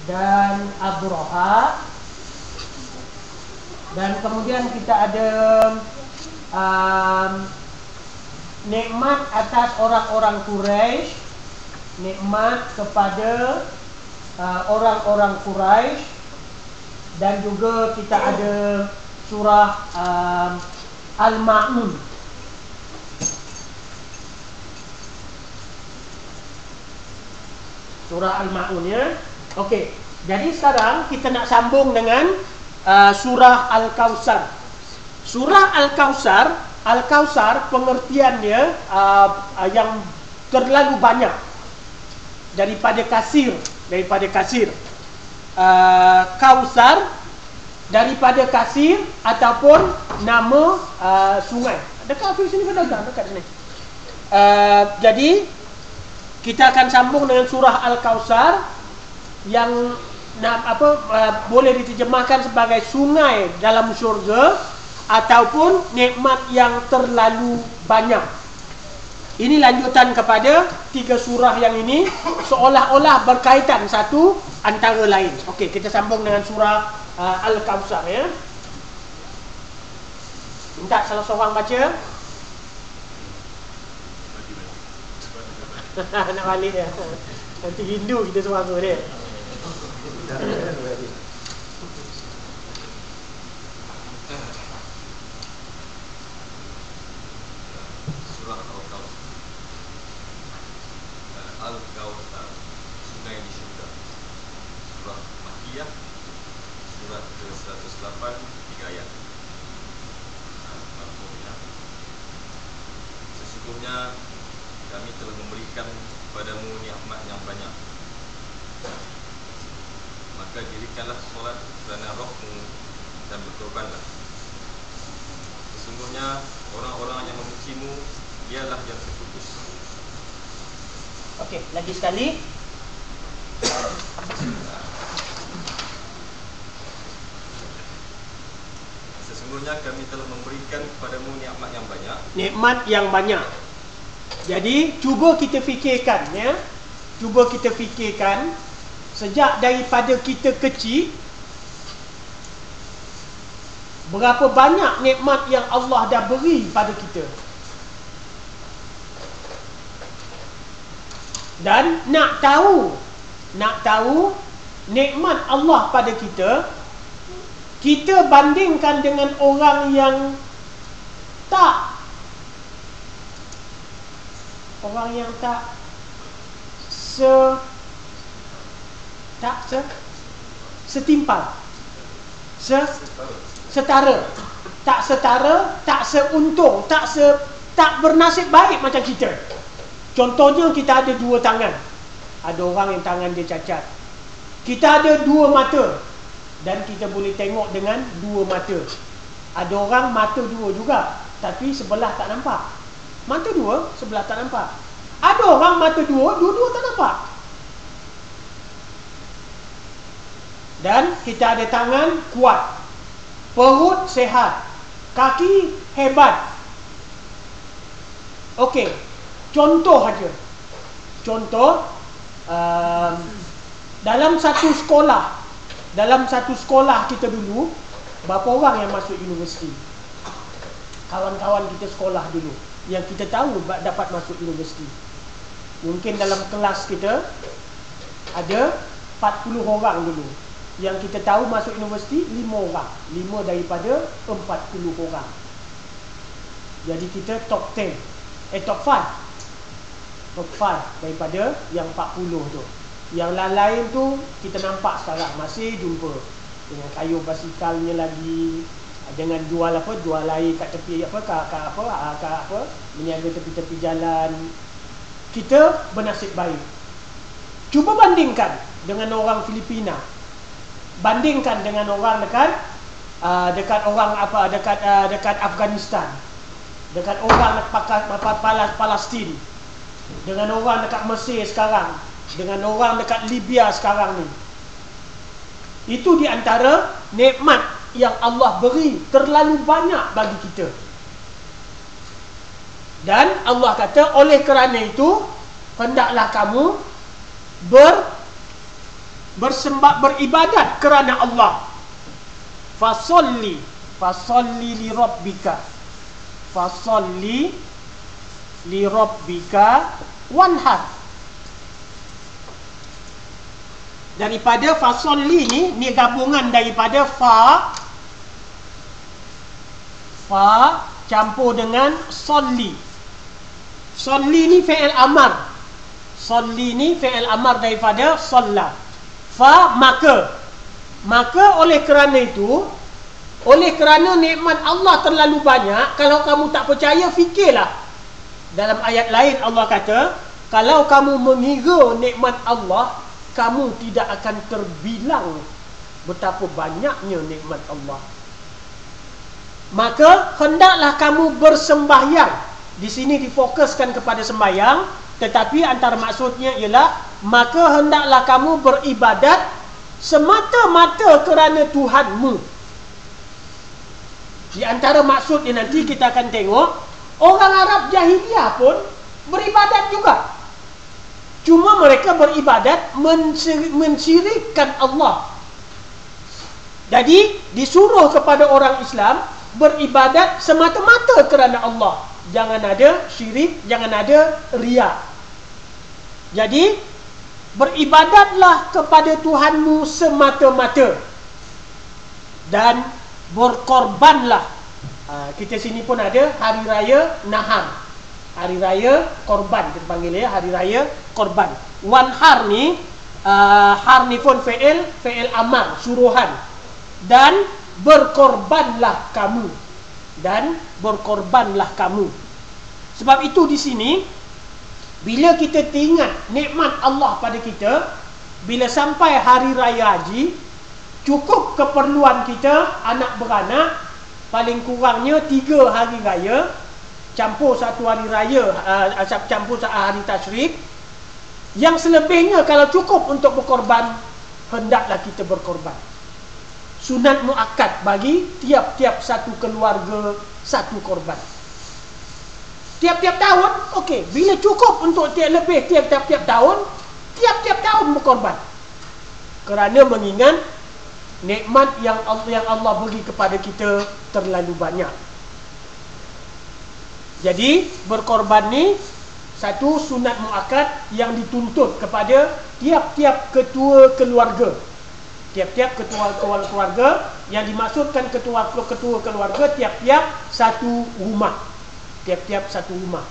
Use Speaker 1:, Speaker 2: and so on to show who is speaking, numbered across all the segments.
Speaker 1: dan Abraha, dan kemudian kita ada nikmat atas orang-orang Quraisy, nikmat kepada orang-orang Quraisy, dan juga kita ada surah Al-Ma'un. Surah Al-Ma'un, ya. Okey. Jadi sekarang kita nak sambung dengan surah Al-Kautsar. Surah Al-Kautsar pengertiannya yang terlalu banyak daripada kasir. Kautsar daripada kasir ataupun nama sungai. Dekat Hafiz sini pada dekat sini. Jadi kita akan sambung dengan surah Al-Kautsar yang boleh diterjemahkan sebagai sungai dalam syurga ataupun nikmat yang terlalu banyak. Ini lanjutan kepada 3 surah yang ini, seolah-olah berkaitan satu antara lain. Okey, kita sambung dengan surah Al-Kautsar, ya. Minta salah seorang baca. Nak balik dia. Nanti rindu kita seorang tu dia.
Speaker 2: Surah Al-Kautsar, sungai di syurga. Surah Makkiyah, surah ke-108, 3 ayat. Sesungguhnya kami telah memberikan kepadamu nikmat yang banyak, maka dirikanlah solat kerana rohmu dan berkorbanlah. Sesungguhnya orang-orang yang membencimu dialah yang terputus.
Speaker 1: Okey, lagi sekali.
Speaker 2: Sesungguhnya kami telah memberikan kepadamu nikmat yang banyak.
Speaker 1: Nikmat yang banyak. Jadi cuba kita fikirkan, ya. Cuba kita fikirkan sejak daripada kita kecil, berapa banyak nikmat yang Allah dah beri pada kita. Dan nak tahu nikmat Allah pada kita, kita bandingkan dengan orang yang tak setimpal, setara, tak seuntung, tak bernasib baik macam kita. Contohnya, kita ada 2 tangan. Ada orang yang tangan dia cacat. Kita ada 2 mata dan kita boleh tengok dengan 2 mata. Ada orang mata 2 juga, tapi sebelah tak nampak. Mata 2, sebelah tak nampak. Ada orang mata 2, dua-dua tak nampak. Dan kita ada tangan kuat, perut sehat, kaki hebat. Okey, contoh saja. Dalam satu sekolah kita dulu, berapa orang yang masuk universiti? Kawan-kawan kita sekolah dulu yang kita tahu dapat masuk universiti. Mungkin dalam kelas kita ada 40 orang dulu. Yang kita tahu masuk universiti 5 orang. 5 daripada 40 orang. Jadi kita top 10. Top 5. Top 5 daripada yang 40 tu. Yang lain tu kita nampak sekarang masih jumpa dengan kayu basikalnya lagi, dengan jual air kat tepi meniaga tepi-tepi jalan. Kita bernasib baik. Cuba bandingkan dengan orang Filipina, bandingkan dengan orang dekat Afghanistan, dekat orang Palestin, dengan orang dekat Mesir sekarang, dengan orang dekat Libya sekarang ni. Itu di antara nikmat yang Allah beri terlalu banyak bagi kita. Dan Allah kata, oleh kerana itu hendaklah kamu beribadat kerana Allah. Fasolli li rabbika, fasolli li rabbika wanhar. Daripada fasolli ni gabungan daripada fa campur dengan solli. Solli ni fi'il amar. Solli ni fi'il amar daripada solla. Fa maka. Maka oleh kerana itu, oleh kerana nikmat Allah terlalu banyak, kalau kamu tak percaya, fikirlah. Dalam ayat lain Allah kata, kalau kamu mengira nikmat Allah, kamu tidak akan terbilang betapa banyaknya nikmat Allah. Maka hendaklah kamu bersembahyang. Di sini difokuskan kepada sembahyang, tetapi antara maksudnya ialah maka hendaklah kamu beribadat semata-mata kerana Tuhanmu. Di antara maksudnya nanti kita akan tengok, orang Arab jahiliyah pun beribadat juga. Cuma mereka beribadat mensyirikkan Allah. Jadi disuruh kepada orang Islam beribadat semata-mata kerana Allah. Jangan ada syirik, jangan ada riya. Jadi beribadatlah kepada Tuhanmu semata-mata dan berkorbanlah. Kita sini pun ada hari raya Nahar, hari raya korban kita panggil ya, hari raya korban. Wanhar ni har ni pun fi'il amar, suruhan. Dan berkorbanlah kamu, dan berkorbanlah kamu. Sebab itu di sini bila kita teringat nikmat Allah pada kita, bila sampai hari raya haji, cukup keperluan kita anak beranak paling kurangnya 3 hari raya, campur satu hari raya, campur hari tasyrik. Yang selebihnya kalau cukup untuk berkorban, hendaklah kita berkorban. Sunat muakkad bagi tiap-tiap satu keluarga satu korban. Tiap-tiap tahun, okey. Bila cukup untuk tiap-tiap tahun, tiap-tiap tahun berkorban. Kerana mengingat nikmat yang Allah beri kepada kita terlalu banyak. Jadi berkorban ni satu sunat muakkad yang dituntut kepada tiap-tiap ketua keluarga. Tiap-tiap ketua keluarga, yang dimaksudkan ketua keluarga tiap-tiap satu rumah. Tiap-tiap satu rumah.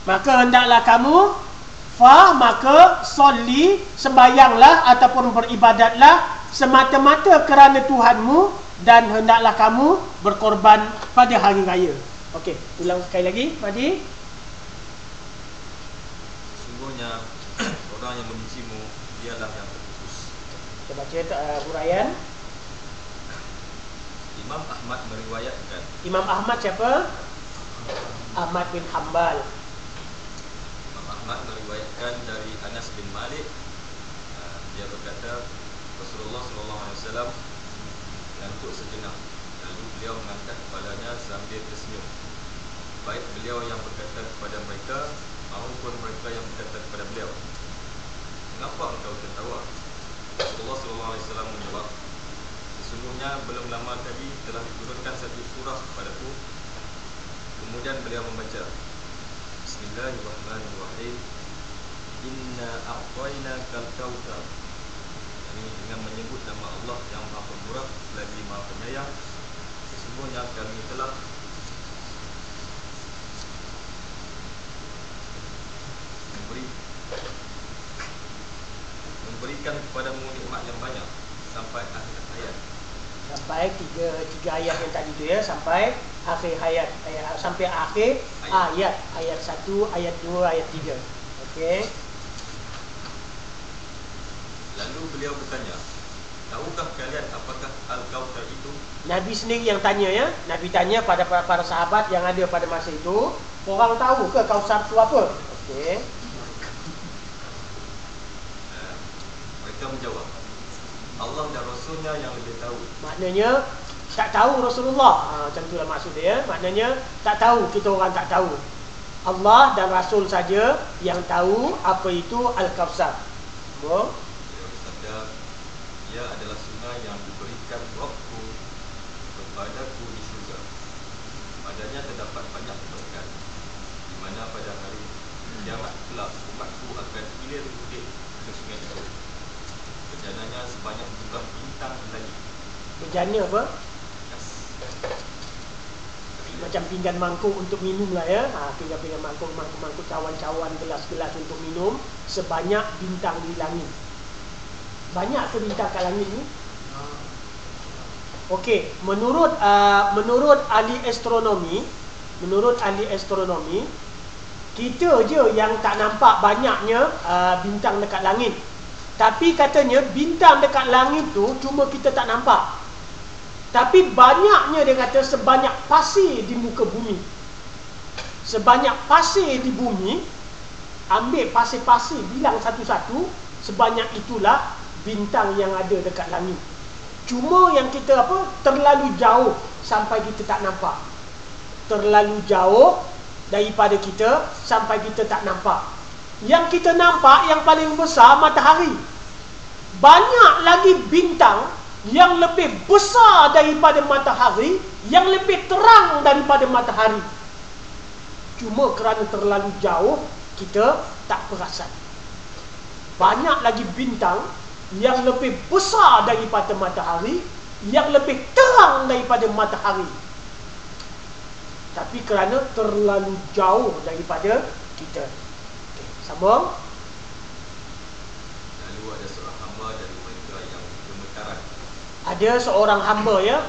Speaker 1: Maka hendaklah kamu maka solli, sembayanglah ataupun beribadatlah semata-mata kerana Tuhanmu, dan hendaklah kamu berkorban pada hari raya. Okey, ulang sekali lagi, Madi.
Speaker 2: Sungguhnya orang yang membencimu dialah yang terputus.
Speaker 1: Kita baca huraian.
Speaker 2: Imam Ahmad meriwayatkan.
Speaker 1: Imam Ahmad siapa? Ahmad bin Hanbal.
Speaker 2: Imam Ahmad meriwayatkan dari Anas bin Malik. Dia berkata, Rasulullah SAW mengantuk sejenak, lalu beliau mengangkat kepalanya sambil tersenyum. Baik beliau yang berkata kepada mereka maupun mereka yang berkata kepada beliau, "Mengapa engkau tertawa?" Rasulullah SAW menjawab, "Sesungguhnya belum lama tadi telah diturunkan satu surah kepadaku." Kemudian beliau membaca, Bismillahirrahmanirrahim, Inna a'tainakal kautsar. Ini dengan menyebut nama Allah yang Maha Pemurah lagi Maha Penyayang. Sesungguhnya kami telah memberikan kepadamu nikmat yang banyak sampai akhir hayat.
Speaker 1: Sampai tiga ayat yang tadi tu ya, sampai akhir hayat, sampai akhir ayat 1, ayat 2, ayat 3. Okey.
Speaker 2: Lalu beliau bertanya, tahukah kalian apakah Al-Kautsar itu?
Speaker 1: Nabi sendiri yang tanya ya. Nabi tanya pada para sahabat yang ada pada masa itu, orang tahu ke Kautsar itu apa? Okey.
Speaker 2: Mereka menjawab, Allah dan Rasulnya yang lebih tahu.
Speaker 1: Maknanya tak tahu Rasulullah. Macam itulah maksud dia. Maknanya tak tahu, kita orang tak tahu. Allah dan Rasul saja yang tahu apa itu Al-Kautsar. Sambung.
Speaker 2: Beliau bersabda, ia adalah sungai yang diberikan Rabbku kepadaku di syurga. Padanya terdapat banyak berkat, di mana pada hari kiamat kelak umatku akan hilir mudik ke sungai itu. Bejananya sebanyak jumlah bintang di langit.
Speaker 1: Bejana apa?
Speaker 2: Yes.
Speaker 1: Macam pinggan mangkuk untuk minum lah ya. Pinggan mangkuk cawan-cawan, gelas-gelas untuk minum, sebanyak bintang di langit. Banyak ke bintang kat langit ni? Okey, menurut ahli astronomi, kita je yang tak nampak banyaknya bintang dekat langit. Tapi katanya bintang dekat langit tu cuma kita tak nampak. Tapi banyaknya, dia kata, sebanyak pasir di muka bumi. Sebanyak pasir di bumi, ambil pasir-pasir, bilang satu-satu, sebanyak itulah bintang yang ada dekat langit. Cuma yang kita terlalu jauh sampai kita tak nampak. Terlalu jauh daripada kita sampai kita tak nampak. Yang kita nampak yang paling besar matahari. Banyak lagi bintang yang lebih besar daripada matahari, yang lebih terang daripada matahari. Cuma kerana terlalu jauh, kita tak perasan. Banyak lagi bintang yang lebih besar daripada matahari, yang lebih terang daripada matahari. Tapi kerana terlalu jauh daripada kita. Okay, sambung.
Speaker 2: Lalu ada seorang hamba dari mereka yang gemetaran.
Speaker 1: Ada seorang hamba ya,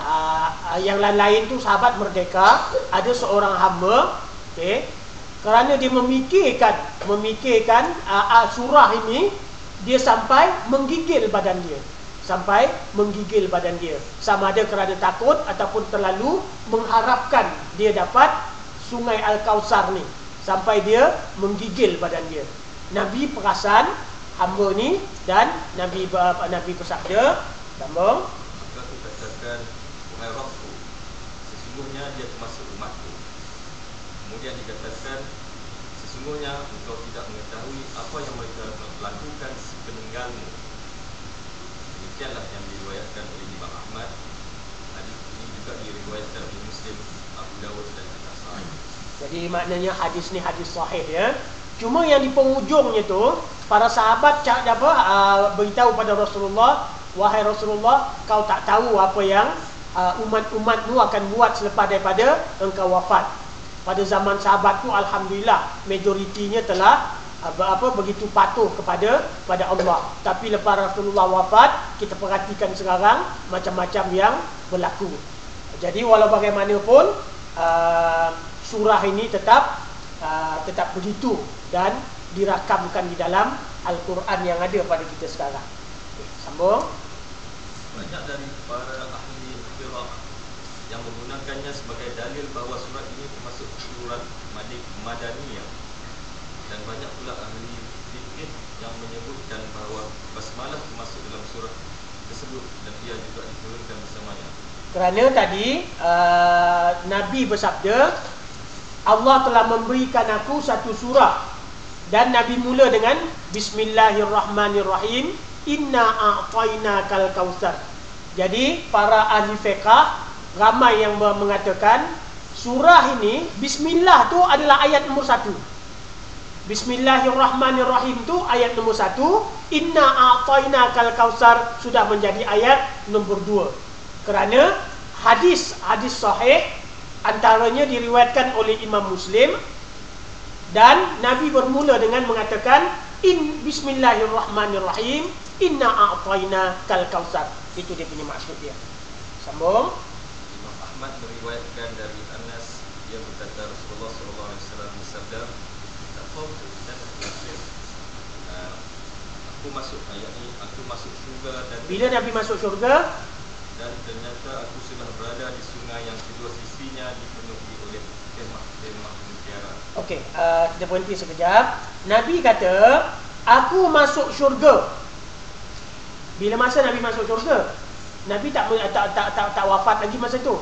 Speaker 1: yang lain-lain tu sahabat merdeka. Ada seorang hamba, okay, kerana dia memikirkan surah ini, dia sampai menggigil badan dia. Sama ada kerana takut ataupun terlalu mengharapkan dia dapat sungai Al-Kausar ni, sampai dia menggigil badan dia. Nabi perasan hamba ni, dan Nabi bersabda, sambung.
Speaker 2: Maka aku katakan, wahai Rabbku, sesungguhnya dia termasuk umatku. Kemudian dikatakan, sesungguhnya engkau tidak mengetahui apa yang mereka lakukan sepeninggalmu. Demikianlah yang diriwayatkan oleh Imam Ahmad. Hadis ini juga diriwayatkan oleh Muslim, Abu Dawud dan An-Nasa'i.
Speaker 1: Jadi maknanya hadis ni hadis sahih ya. Cuma yang di penghujungnya tu, para sahabat beritahu pada Rasulullah, wahai Rasulullah, kau tak tahu apa yang umat-umatmu akan buat selepas daripada engkau wafat. Pada zaman sahabat tu, alhamdulillah, majoritinya telah begitu patuh kepada Allah. Tapi lepas Rasulullah wafat, kita perhatikan sekarang macam-macam yang berlaku. Jadi walau bagaimanapun, surah ini tetap begitu dan dirakamkan di dalam Al-Quran yang ada pada kita sekarang. Okay, sambung.
Speaker 2: Banyak dari para ahli qiraah yang menggunakannya sebagai dalil bahawa surat ini termasuk surat Madaniyah, dan banyak pula ahli fikih yang menyebutkan bahawa basmalah termasuk dalam surat tersebut dan ia juga diturunkan bersamanya.
Speaker 1: Kerana tadi Nabi bersabda, Allah telah memberikan aku satu surah, dan Nabi mula dengan Bismillahirrahmanirrahim, Inna a'tainakal kautsar. Jadi para ahli fiqh ramai yang mengatakan surah ini, Bismillah tu adalah ayat nombor 1. Bismillahirrahmanirrahim tu ayat nombor 1. Inna a'tainakal kautsar sudah menjadi ayat nombor 2. Kerana hadis sahih antaranya diriwayatkan oleh Imam Muslim, dan Nabi bermula dengan mengatakan Bismillahirrahmanirrahim, Inna a'tainakal kautsar. Itu dia punya maksud dia. Sambung.
Speaker 2: Imam Ahmad meriwayatkan dari Anas, dia berkata Rasulullah SAW bersabda, aku masuk syurga, dan
Speaker 1: bila Nabi masuk syurga,
Speaker 2: dan ternyata aku sudah berada di sungai yang kedua sisinya dipenuhi oleh kemah-kemah mutiara. Okey,
Speaker 1: kita berhenti sekejap. Nabi kata, aku masuk syurga. Bila masa Nabi masuk syurga? Nabi tak wafat lagi masa tu.